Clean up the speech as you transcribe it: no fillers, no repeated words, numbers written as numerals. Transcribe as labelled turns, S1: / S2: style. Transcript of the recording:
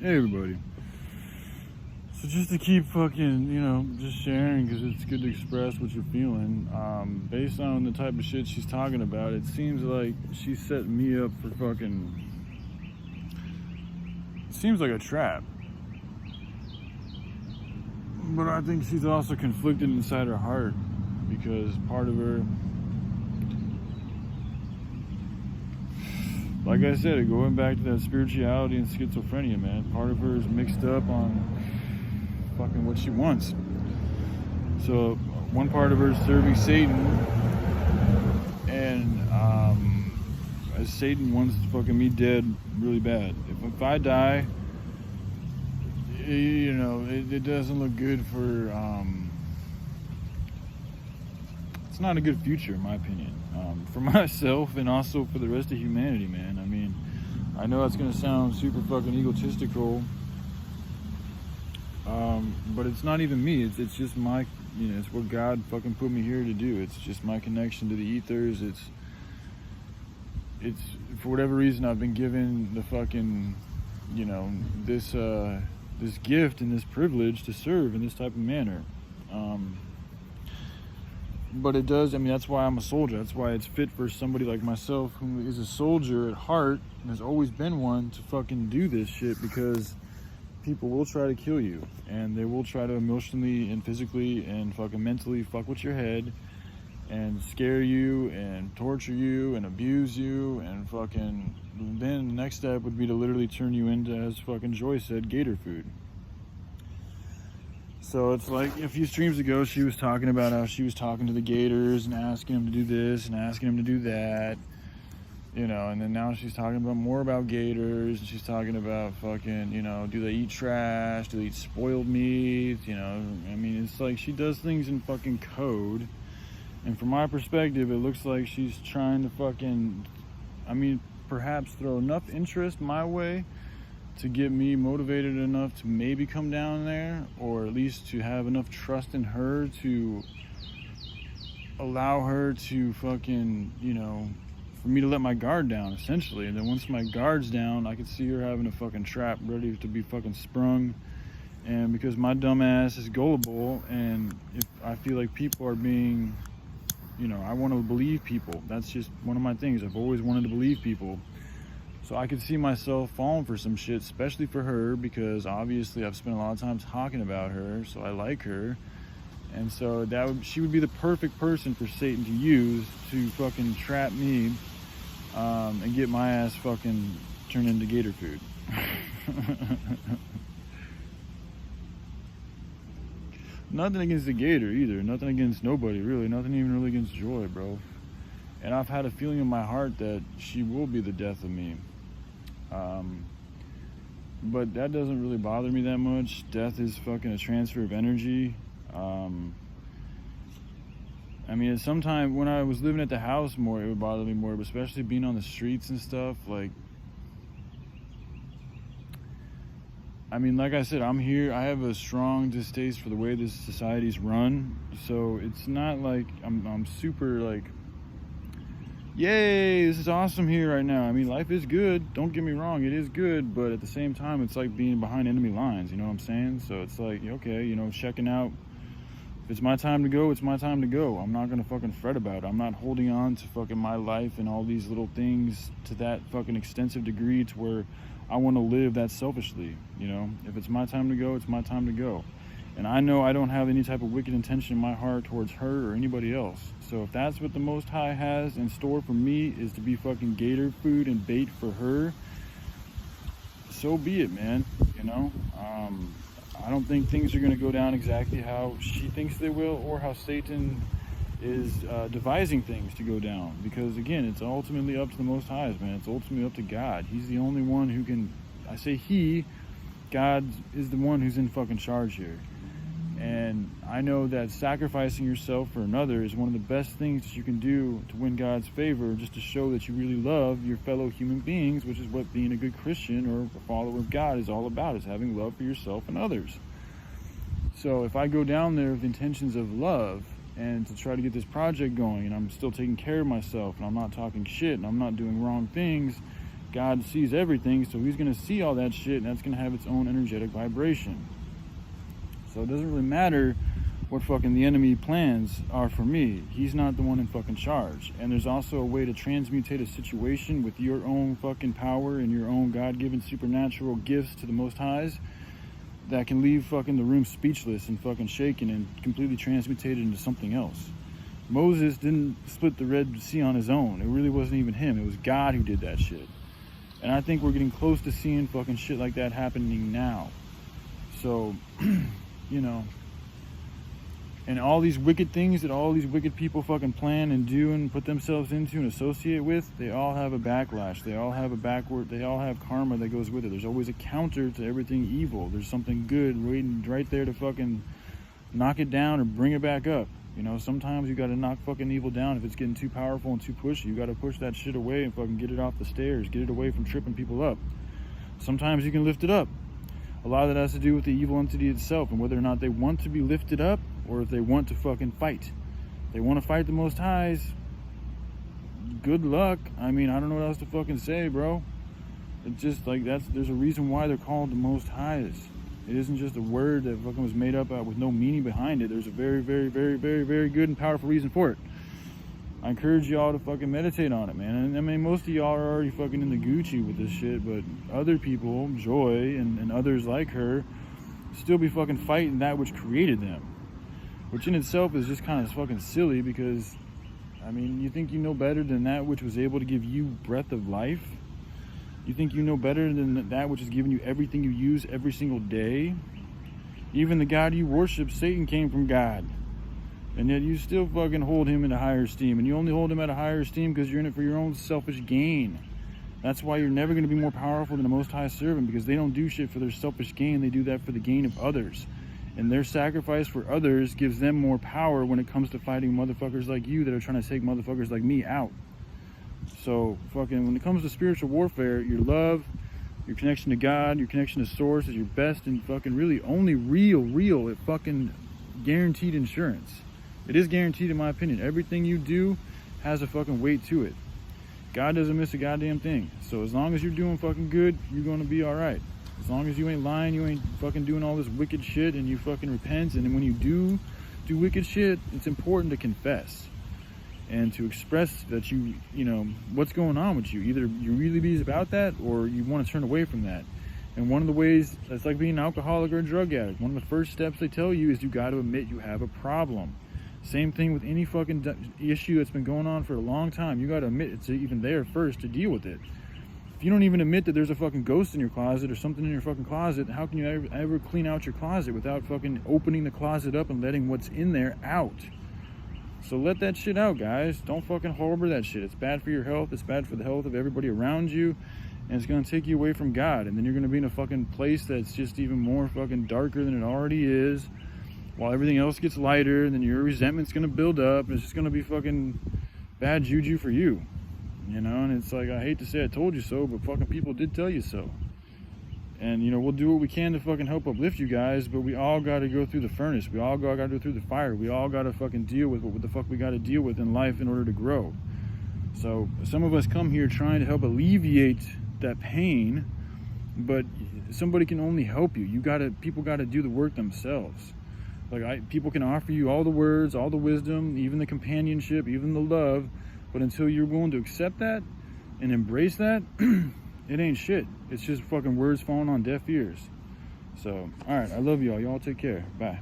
S1: Hey everybody. So just to keep fucking, just sharing because it's good to express what you're feeling. Based on the type of shit she's talking about, it seems like she's setting me up for fucking... It seems like a trap. But I think she's also conflicted inside her heart because part of her... Like I said, going back to that spirituality and schizophrenia, man, part of her is mixed up on fucking what she wants. So one part of her is serving Satan, and as Satan wants fucking me dead really bad. If I die, it doesn't look good for... it's not a good future, in my opinion. For myself and also for the rest of humanity, man. I mean, I know that's gonna sound super fucking egotistical, but it's not even me. It's just my, it's what God fucking put me here to do. It's just my connection to the ethers. It's for whatever reason I've been given the fucking, this gift and this privilege to serve in this type of manner. But it does, that's why I'm a soldier. That's why it's fit for somebody like myself who is a soldier at heart and has always been one to fucking do this shit, because people will try to kill you and they will try to emotionally and physically and fucking mentally fuck with your head and scare you and torture you and abuse you, and fucking then the next step would be to literally turn you into, as fucking Joy said, gator food. So it's like a few streams ago, she was talking about how she was talking to the gators and asking them to do this and asking them to do that, and then now she's talking about more about gators, and she's talking about fucking, do they eat trash? Do they eat spoiled meat? It's like she does things in fucking code. And from my perspective, it looks like she's trying to fucking, perhaps throw enough interest my way to get me motivated enough to maybe come down there, or at least to have enough trust in her to allow her to fucking, for me to let my guard down, essentially. And then once my guard's down, I could see her having a fucking trap ready to be fucking sprung. And because my dumb ass is gullible, and if I feel like people are being, I want to believe people. That's just one of my things. I've always wanted to believe people. So I could see myself falling for some shit, especially for her, because obviously I've spent a lot of time talking about her, so I like her. And so she would be the perfect person for Satan to use to fucking trap me, and get my ass fucking turned into gator food. Nothing against the gator either. Nothing against nobody, really. Nothing even really against Joy, bro. And I've had a feeling in my heart that she will be the death of me. But that doesn't really bother me that much. Death is fucking a transfer of energy. Sometimes when I was living at the house more, it would bother me more, but especially being on the streets and stuff, like I said, I'm here. I have a strong distaste for the way this society's run. So it's not like I'm super like, yay, this is awesome here right now. Life is good. Don't get me wrong, it is good. But at the same time, it's like being behind enemy lines. You know what I'm saying? So it's like, okay, checking out. If it's my time to go, it's my time to go. I'm not going to fucking fret about it. I'm not holding on to fucking my life and all these little things to that fucking extensive degree to where I want to live that selfishly. If it's my time to go, it's my time to go. And I know I don't have any type of wicked intention in my heart towards her or anybody else. So if that's what the Most High has in store for me, is to be fucking gator food and bait for her, so be it, man. I don't think things are going to go down exactly how she thinks they will, or how Satan is devising things to go down. Because again, it's ultimately up to the Most Highs, man. It's ultimately up to God. He's the only one who can, I say he, God is the one who's in fucking charge here. And I know that sacrificing yourself for another is one of the best things that you can do to win God's favor, just to show that you really love your fellow human beings, which is what being a good Christian or a follower of God is all about, is having love for yourself and others. So if I go down there with intentions of love and to try to get this project going, and I'm still taking care of myself, and I'm not talking shit, and I'm not doing wrong things, God sees everything, so he's going to see all that shit, and that's going to have its own energetic vibration. So it doesn't really matter what fucking the enemy plans are for me. He's not the one in fucking charge. And there's also a way to transmutate a situation with your own fucking power and your own God-given supernatural gifts to the Most Highs that can leave fucking the room speechless and fucking shaken and completely transmutate it into something else. Moses didn't split the Red Sea on his own. It really wasn't even him. It was God who did that shit. And I think we're getting close to seeing fucking shit like that happening now. So, you know, and all these wicked things that all these wicked people fucking plan and do and put themselves into and associate with, they all have a backlash. They all have they all have karma that goes with it. There's always a counter to everything evil. There's something good waiting right there to fucking knock it down or bring it back up. You know, sometimes you got to knock fucking evil down if it's getting too powerful and too pushy. You got to push that shit away and fucking get it off the stairs. Get it away from tripping people up. Sometimes you can lift it up. A lot of that has to do with the evil entity itself and whether or not they want to be lifted up or if they want to fucking fight. If they want to fight the Most Highs, good luck. I mean, I don't know what else to fucking say, bro. It's just like there's a reason why they're called the Most Highs. It isn't just a word that fucking was made up with no meaning behind it. There's a very, very, very, very, very good and powerful reason for it. I encourage y'all to fucking meditate on it, man. And I mean, most of y'all are already fucking in the Gucci with this shit, but other people, Joy and others like her, still be fucking fighting that which created them. Which in itself is just kind of fucking silly because, I mean, you think you know better than that which was able to give you breath of life? You think you know better than that which is giving you everything you use every single day? Even the God you worship, Satan, came from God. And yet you still fucking hold him in a higher esteem. And you only hold him at a higher esteem because you're in it for your own selfish gain. That's why you're never going to be more powerful than the Most High servant, because they don't do shit for their selfish gain. They do that for the gain of others. And their sacrifice for others gives them more power when it comes to fighting motherfuckers like you that are trying to take motherfuckers like me out. So fucking when it comes to spiritual warfare, your love, your connection to God, your connection to Source is your best and fucking really only real fucking guaranteed insurance. It is guaranteed in my opinion. Everything you do has a fucking weight to it. God doesn't miss a goddamn thing. So as long as you're doing fucking good, you're gonna be alright. As long as you ain't lying, you ain't fucking doing all this wicked shit and you fucking repent, and then when you do wicked shit, it's important to confess and to express that you know, what's going on with you. Either you really be about that or you want to turn away from that. And one of the ways, that's like being an alcoholic or a drug addict. One of the first steps they tell you is you got to admit you have a problem. Same thing with any fucking issue that's been going on for a long time. You got to admit it's even there first to deal with it. If you don't even admit that there's a fucking ghost in your closet or something in your fucking closet, how can you ever clean out your closet without fucking opening the closet up and letting what's in there out? So let that shit out, guys. Don't fucking harbor that shit. It's bad for your health. It's bad for the health of everybody around you. And it's going to take you away from God. And then you're going to be in a fucking place that's just even more fucking darker than it already is. While everything else gets lighter, and then your resentment's going to build up. And it's just going to be fucking bad juju for you. You know, and it's like, I hate to say I told you so, but fucking people did tell you so. And, you know, we'll do what we can to fucking help uplift you guys, but we all got to go through the furnace. We all got to go through the fire. We all got to fucking deal with what the fuck we got to deal with in life in order to grow. So some of us come here trying to help alleviate that pain, but somebody can only help you. People got to do the work themselves. Like people can offer you all the words, all the wisdom, even the companionship, even the love, but until you're willing to accept that and embrace that, it ain't shit. It's just fucking words falling on deaf ears. So, alright, I love y'all. Y'all take care. Bye.